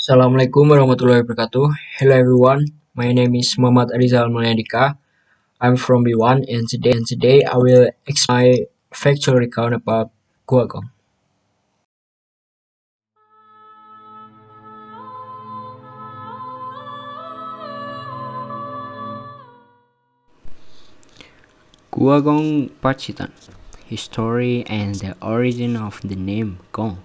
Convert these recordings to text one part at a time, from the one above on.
Assalamualaikum warahmatullahi wabarakatuh. Hello everyone. My name is Muhammad Arizal I'm from B1 and today I will explain my factual recount about Guagong. Guagong Pacitan, History and the Origin of the Name Gong.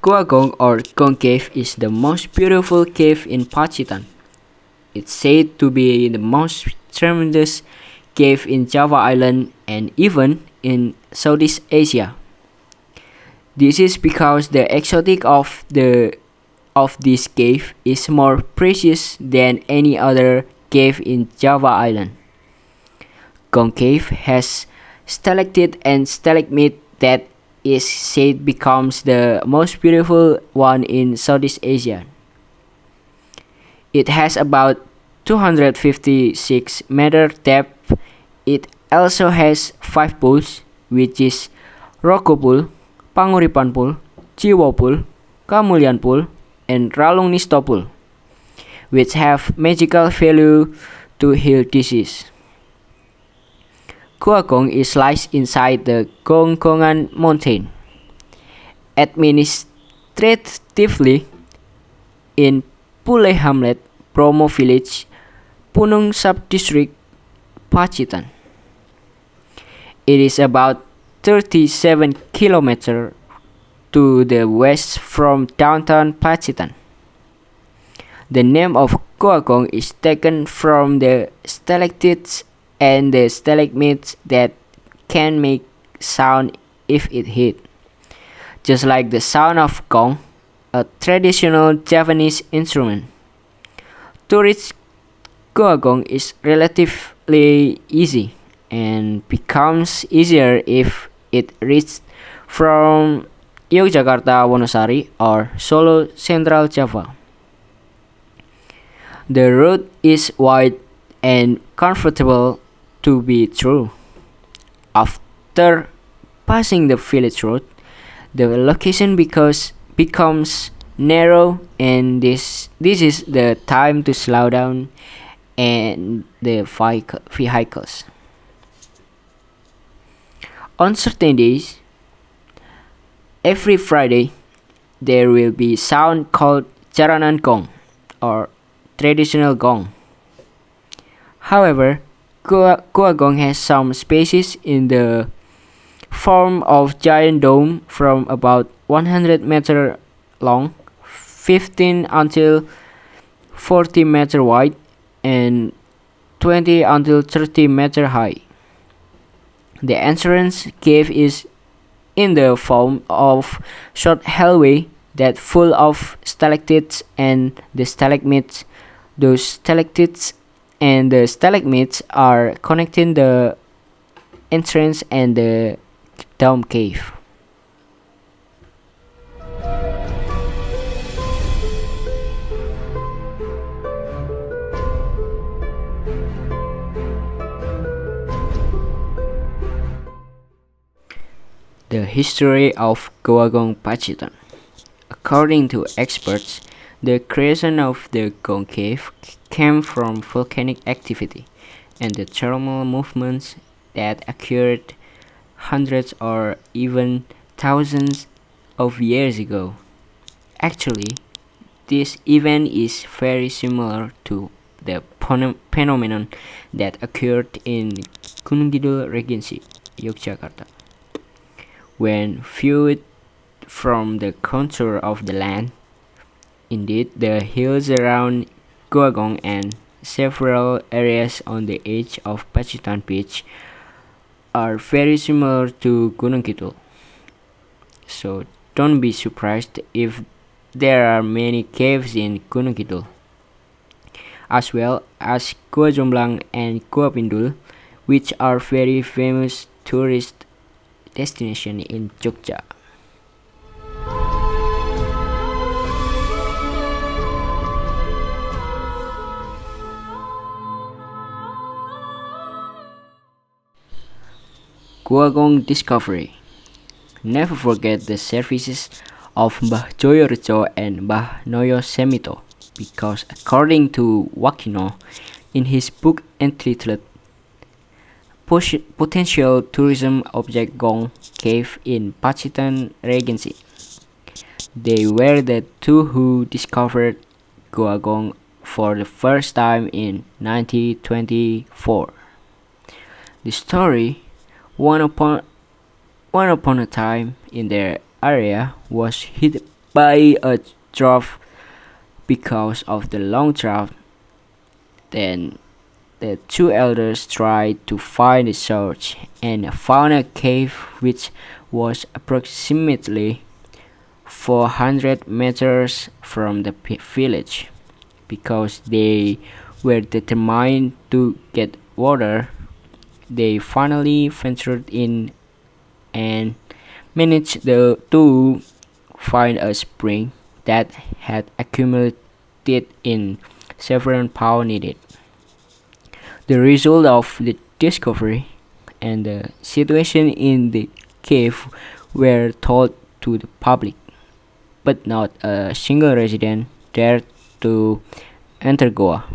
Guagong or Gong Cave is the most beautiful cave in Pacitan. It's said to be the most tremendous cave in Java Island and even in Southeast Asia. This is because the exotic of this cave is more precious than any other cave in Java Island. Gong Cave has stalactite and stalagmite that is said becomes the most beautiful one in Southeast Asia. It has about 256 meter depth. It also has 5 pools, which is Roko Pool, Panguripan Pool, Jiwo Pool, Kamulyan Pool, and Ralung Nisto Pool, which have magical value to heal disease. Guagong is lies inside the Gonggongan mountain. Administratively, in Pule Hamlet, Bromo village, Punung subdistrict, Pacitan. It is about 37 kilometers to the west from downtown Pacitan. The name of Guagong is taken from the stalactites and the stalagmites that can make sound if it hit, just like the sound of gong, a traditional Javanese instrument. To reach Guagong is relatively easy and becomes easier if it reached from Yogyakarta, Wonosari, or Solo, Central Java. The road is wide and comfortable to be true. After passing the village road, the location becomes narrow and this is the time to slow down and the vehicles. On certain days, every Friday, there will be sound called Jaranan Gong or traditional gong. However, Guagong has some species in the form of giant dome from about 100 meter long, 15 until 40 meter wide, and 20 until 30 meter high. The entrance cave is in the form of short hallway that full of stalactites and the stalagmites. Those stalactites and the stalagmites are connecting the entrance and the dome cave. The history of Guagong Pacitan. According to experts, the creation of the Gong Cave came from volcanic activity and the thermal movements that occurred hundreds or even thousands of years ago. Actually, this event is very similar to the phenomenon that occurred in Gunung Kidul Regency, Yogyakarta. When viewed from the contour of the land, indeed the hills around Guagong and several areas on the edge of Pacitan Beach are very similar to Gunung Kidul. So don't be surprised if there are many caves in Gunung Kidul, as well as Gua Jomblang and Gua Pindul, which are very famous tourist destination in Jogja. Guagong discovery. Never forget the services of Mbah Joyorejo and Mbah Noyo Semito, because according to Wakino, in his book entitled Potential Tourism Object Gong Cave in Pacitan Regency, they were the two who discovered Guagong for the first time in 1924. The story, one upon a time in their area, was hit by a drought because of the long drought. Then the two elders tried to find the source and found a cave which was approximately 400 meters from the village. Because they were determined to get water, they finally ventured in and managed to find a spring that had accumulated in several pounds needed. The result of the discovery and the situation in the cave were told to the public, but not a single resident dared to enter Goa.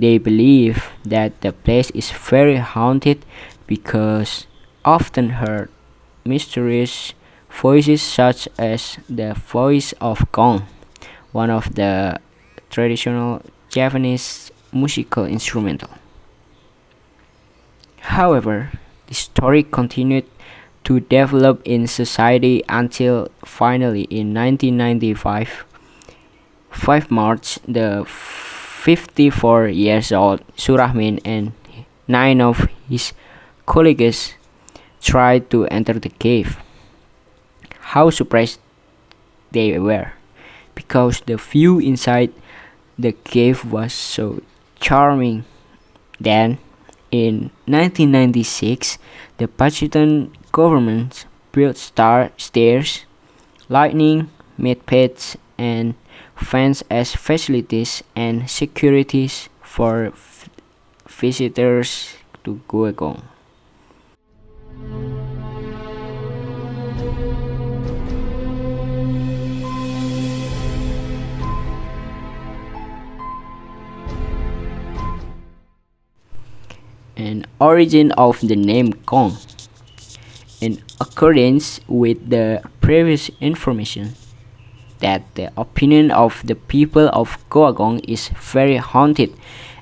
They believe that the place is very haunted because often heard mysterious voices such as the voice of gong, one of the traditional Japanese musical instrumental. However, the story continued to develop in society until finally in 1995, 5 March, the 54 years old Surahmin and 9 of his colleagues tried to enter the cave. How surprised they were, because the view inside the cave was so charming. Then, in 1996, the Pacitan government built stairs, lighting, made pits, and fence as facilities and securities for visitors to Guegong. An origin of the name Gong. In accordance with the previous information, that the opinion of the people of Goagong is very haunted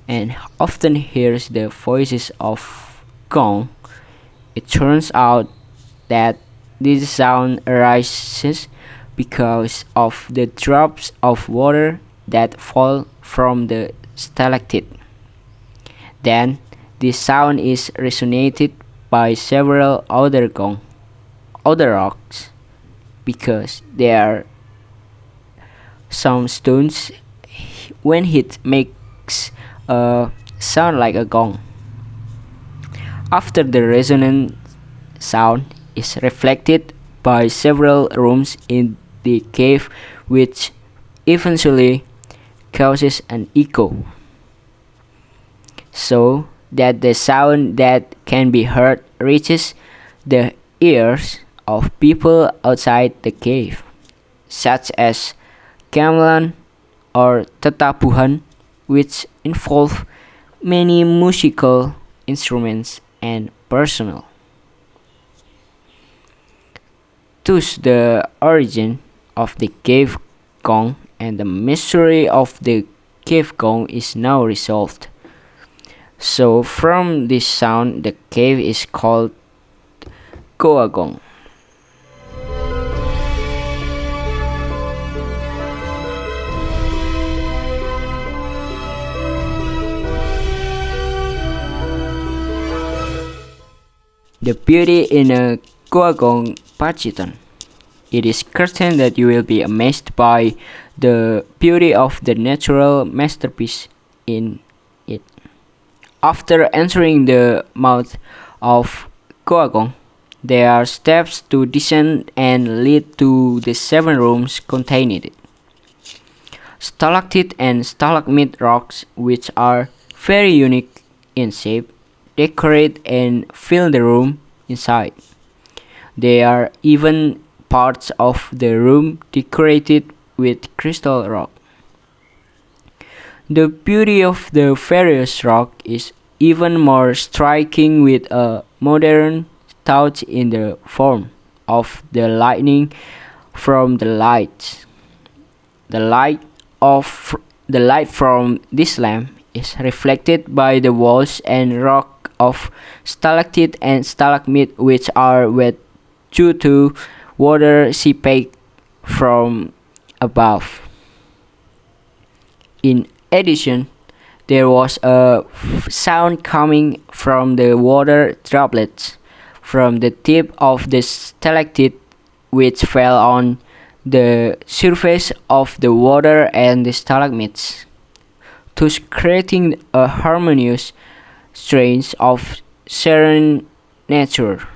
and often hears the voices of gong. It turns out that this sound arises because of the drops of water that fall from the stalactite. Then this sound is resonated by several other rocks, because there are some stones when hit makes a sound like a gong. After the resonant sound is reflected by several rooms in the cave, which eventually causes an echo, so that the sound that can be heard reaches the ears of people outside the cave, such as gamelan or tatapuhan, which involve many musical instruments and personnel. Thus, the origin of the cave gong and the mystery of the cave gong is now resolved. So, from this sound, the cave is called Goagong. The beauty in a Goagong Pacitan. It is certain that you will be amazed by the beauty of the natural masterpiece in it. After entering the mouth of Goagong, there are steps to descend and lead to the 7 rooms containing it. Stalactite and stalagmite rocks, which are very unique in shape, decorate and fill the room inside. There are even parts of the room decorated with crystal rock. The beauty of the various rock is even more striking with a modern touch in the form of the lightning from the lights. The light of the light from this lamp is reflected by the walls and rock of stalactite and stalagmite, which are wet due to water seepage from above. In addition, there was a sound coming from the water droplets from the tip of the stalactite, which fell on the surface of the water and the stalagmites, thus creating a harmonious strain of serene nature.